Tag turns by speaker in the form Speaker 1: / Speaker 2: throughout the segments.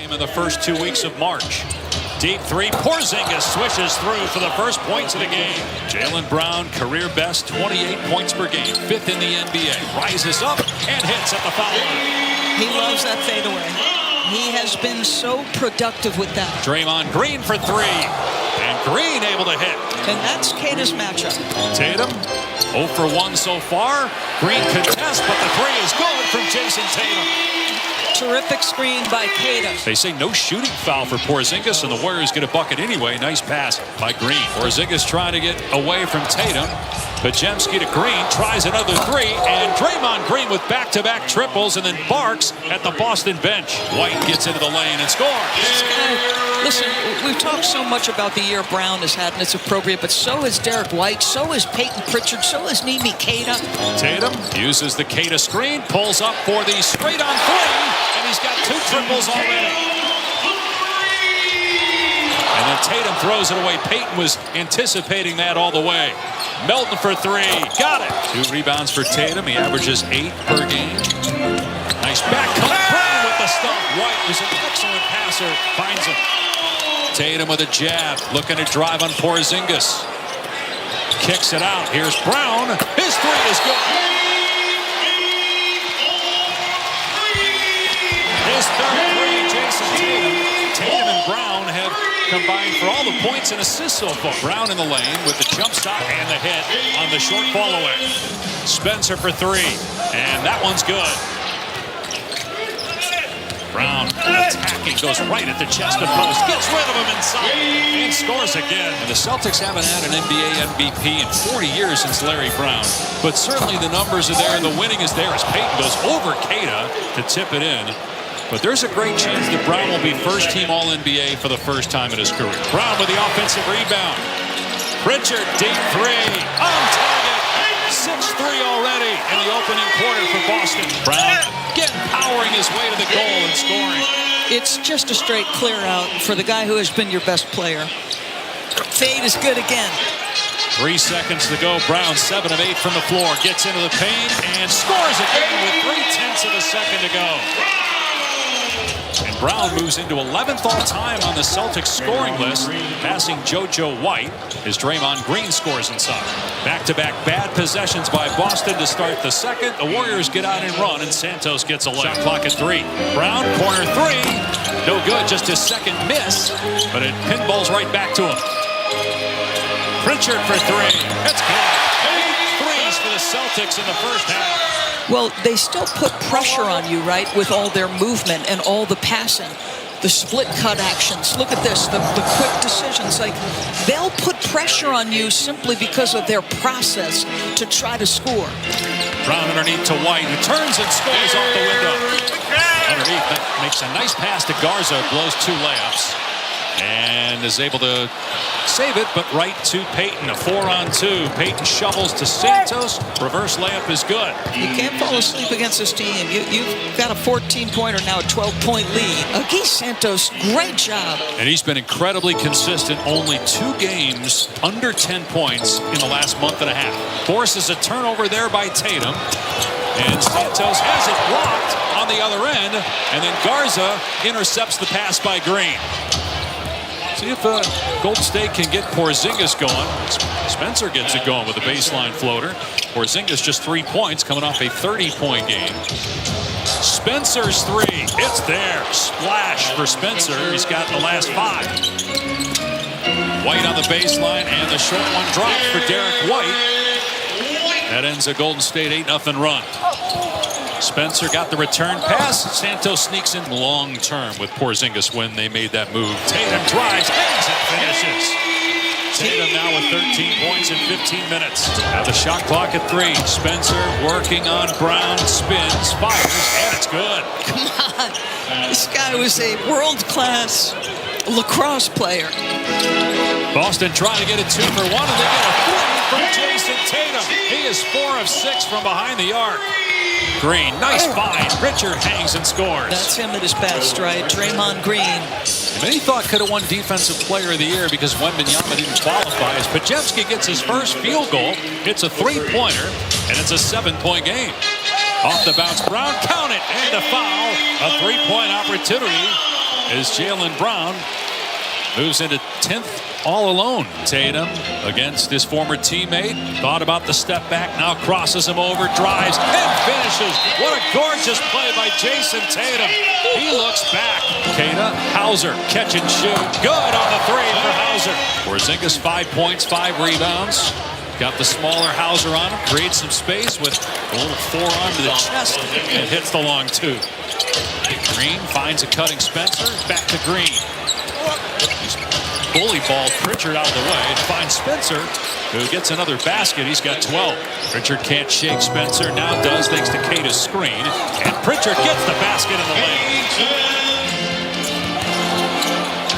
Speaker 1: game in the first 2 weeks of March. Deep three, Porzingis swishes through for the first points of the game. Jaylen Brown, career best, 28 points per game, 5th in the NBA. Rises up and hits at the foul line.
Speaker 2: He loves that fadeaway. He has been so productive with that.
Speaker 1: Draymond Green for three. And Green able to hit.
Speaker 2: And that's Kata's matchup.
Speaker 1: Tatum, 0 for 1 so far. Green contests, but the three is good from Jason Tatum.
Speaker 2: Terrific screen by Kata.
Speaker 1: They say no shooting foul for Porzingis, and the Warriors get a bucket anyway. Nice pass by Green. Porzingis trying to get away from Tatum. Podziemski to Green, tries another three, and Draymond Green with back-to-back triples, and then barks at the Boston bench. White gets into the lane and scores.
Speaker 2: Listen, we've talked so much about the year Brown has had, and it's appropriate, but so has Derek White, so is Peyton Pritchard, so is Nimi Kata.
Speaker 1: Tatum uses the Kata screen, pulls up for the straight-on three, and he's got 2 triples already. And then Tatum throws it away. Peyton was anticipating that all the way. Melton for three. Got it. 2 rebounds for Tatum. He averages 8 per game. Nice back cut. Brown with the stump. White was an excellent passer. Finds him. Tatum with a jab. Looking to drive on Porzingis. Kicks it out. Here's Brown. His three is good. His third three, Jason Tatum. Tatum and Brown have combined for all the points and assists so far. Brown in the lane with the jump stop and the hit on the short fall away. Spencer for three, and that one's good. Brown attacking, goes right at the chest of post, gets rid of him inside, and scores again. And the Celtics haven't had an NBA MVP in 40 years since Larry Brown, but certainly the numbers are there and the winning is there as Peyton goes over Kata to tip it in. But there's a great chance that Brown will be first-team All-NBA for the first time in his career. Brown with the offensive rebound. Pritchard, deep three, on target. 6-3 already in the opening quarter for Boston. Brown again powering his way to the goal and scoring.
Speaker 2: It's just a straight clear out for the guy who has been your best player. Fade is good again.
Speaker 1: 3 seconds to go. Brown 7 of 8 from the floor. Gets into the paint and scores again with 0.3 of a second to go. And Brown moves into 11th all-time on the Celtics scoring list, passing JoJo White as Draymond Green scores inside. Back-to-back bad possessions by Boston to start the second. The Warriors get out and run, and Santos gets a shot clock at 3. Brown, corner 3. No good, just his second miss, but it pinballs right back to him. Pritchard for 3. That's good. 8 threes for the Celtics in the first half.
Speaker 2: Well, they still put pressure on you, right, with all their movement and all the passing, the split cut actions. Look at this, the quick decisions. Like, they'll put pressure on you simply because of their process to try to score.
Speaker 1: Brown underneath to White, who turns and scores off the window. Underneath, makes a nice pass to Garza, blows 2 layups, and is able to save it, but right to Peyton. A 4-on-2. Peyton shovels to Santos. Reverse layup is good.
Speaker 2: You can't fall asleep against this team. You've got a 14-point or now a 12-point lead. Agi Santos, great job.
Speaker 1: And he's been incredibly consistent. Only 2 games under 10 points in the last month and a half. Forces a turnover there by Tatum. And Santos has it blocked on the other end. And then Garza intercepts the pass by Green. See if Golden State can get Porzingis going. Spencer gets it going with a baseline floater. Porzingis just 3 points coming off a 30-point game. Spencer's 3. It's there. Splash for Spencer. He's got the last 5. White on the baseline, and the short one dropped for Derek White. That ends a Golden State 8-0 run. Spencer got the return pass. Santos sneaks in long-term with Porzingis when they made that move. Tatum drives, hangs and finishes. Tatum now with 13 points in 15 minutes. Now the shot clock at 3. Spencer working on Brown, spins, fires, and it's good.
Speaker 2: Come on. This guy was a world-class lacrosse player.
Speaker 1: Boston trying to get a 2 for 1, and they get a 3 from Jason Tatum. He is 4 of 6 from behind the arc. Green, nice find. Pritchard hangs and scores.
Speaker 2: That's him at his best, right? Draymond Green.
Speaker 1: Many thought could have won Defensive Player of the Year because Wembanyama didn't qualify. As Podziemski gets his first field goal, it's a 3-pointer, and it's a 7-point game. Off the bounce, Brown, count it, and a foul. A 3-point opportunity as Jaylen Brown moves into 10th all alone. Tatum against his former teammate. Thought about the step back. Now crosses him over. Drives and finishes. What a gorgeous play by Jason Tatum. He looks back. Keita, Hauser, catch and shoot. Good on the three for Hauser. Porzingis 5 points, 5 rebounds. Got the smaller Hauser on him. Creates some space with a little forearm to the chest and hits the long two. Green finds a cutting Spencer. Back to Green. He's bully ball Pritchard out of the way and finds Spencer, who gets another basket. He's got 12. Pritchard can't shake Spencer. Now does thanks to Keita's screen. And Pritchard gets the basket in the lane.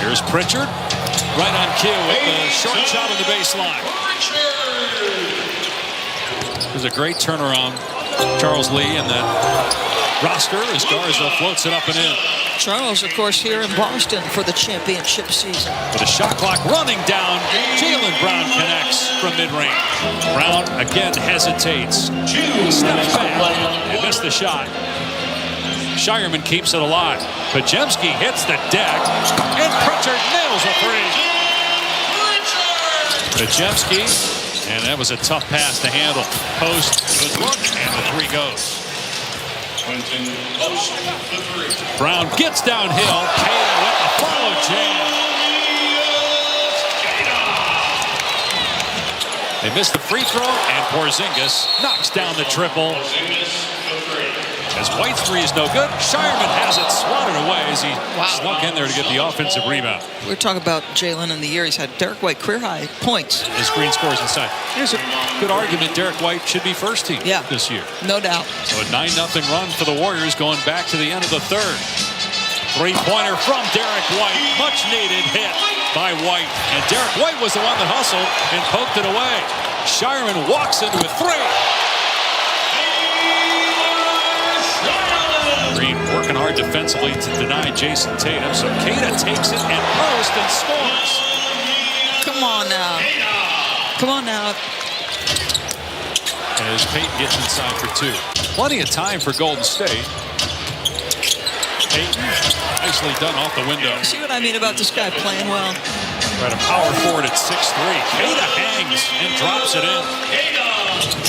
Speaker 1: Here's Pritchard. Right on cue with the short shot on the baseline. There's a great turnaround. Charles Lee and that roster as Garza floats it up and in.
Speaker 2: Charles, of course, here in Boston for the championship season.
Speaker 1: With the shot clock running down, Jaylen Brown connects from mid-range. Brown again hesitates. Steps back and missed the shot. Shireman keeps it alive. Podziemski hits the deck, and Pritchard nails a three. Podziemski, and that was a tough pass to handle. Post, good look, and the three goes. Brown gets downhill. Keita with a follow jam. They missed the free throw, and Porzingis knocks down the triple. As White's three is no good, Shireman has it swatted away as he snuck in there to get the offensive rebound.
Speaker 2: We're talking about Jaylen in the year. He's had Derek White career high points.
Speaker 1: His screen scores inside. Here's a good argument. Derek White should be first team this year.
Speaker 2: No doubt.
Speaker 1: So a 9-0 run for the Warriors going back to the end of the third. Three-pointer from Derek White. Much needed hit by White. And Derek White was the one that hustled and poked it away. Shireman walks into a three. Green working hard defensively to deny Jason Tatum. So Keita takes it and posts and scores.
Speaker 2: Come on now. Come on now.
Speaker 1: As Payton gets inside for two. Plenty of time for Golden State. Payton, nicely done off the window.
Speaker 2: See what I mean about this guy playing well?
Speaker 1: Right, a power forward at 6'3". Keita hangs and drops it in.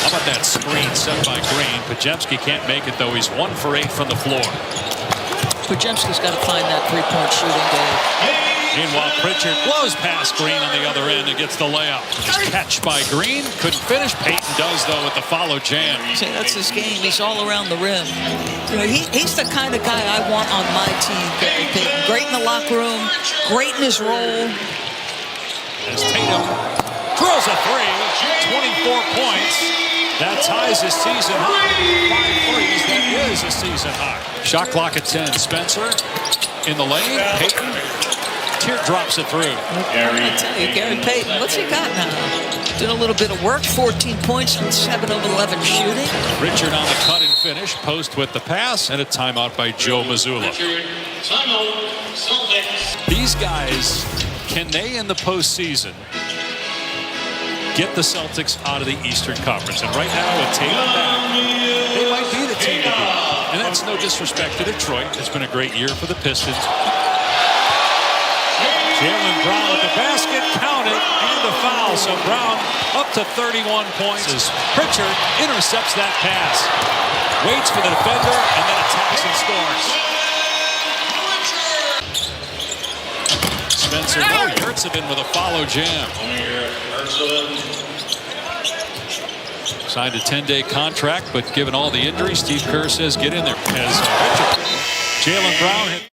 Speaker 1: How about that screen set by Green? Podziemski can't make it, though. He's 1 for 8 from the floor.
Speaker 2: Podziemski's got to find that three-point shooting, Dave.
Speaker 1: Meanwhile, Pritchard blows past Green on the other end and gets the layup. His catch by Green. Couldn't finish. Payton does, though, with the follow jam.
Speaker 2: See, that's his game. He's all around the rim. You know, he's the kind of guy I want on my team, Gary Payton. Great in the locker room. Great in his role.
Speaker 1: As Tatum drills a three. 24 points. That ties his season high. 5 threes. That is a season high. Shot clock at 10. Spencer in the lane. Payton teardrops it through.
Speaker 2: I tell you, Gary Payton, what's he got now? Doing a little bit of work. 14 points and 7 of 11 shooting.
Speaker 1: Richard on the cut and finish. Post with the pass and a timeout by Joe Mazzulla. These guys, can they in the postseason get the Celtics out of the Eastern Conference? And right now, with Tatum back, they might be the team to beat. And that's no disrespect to Detroit. It's been a great year for the Pistons. Jaylen Brown with the basket, counted, and a foul. So Brown up to 31 points as Pritchard intercepts that pass. Waits for the defender, and then attacks and scores. Spencer, no, Yurtsevin with a follow jam. Signed a 10-day contract, but given all the injuries, Steve Kerr says get in there. As Jaylen Brown hit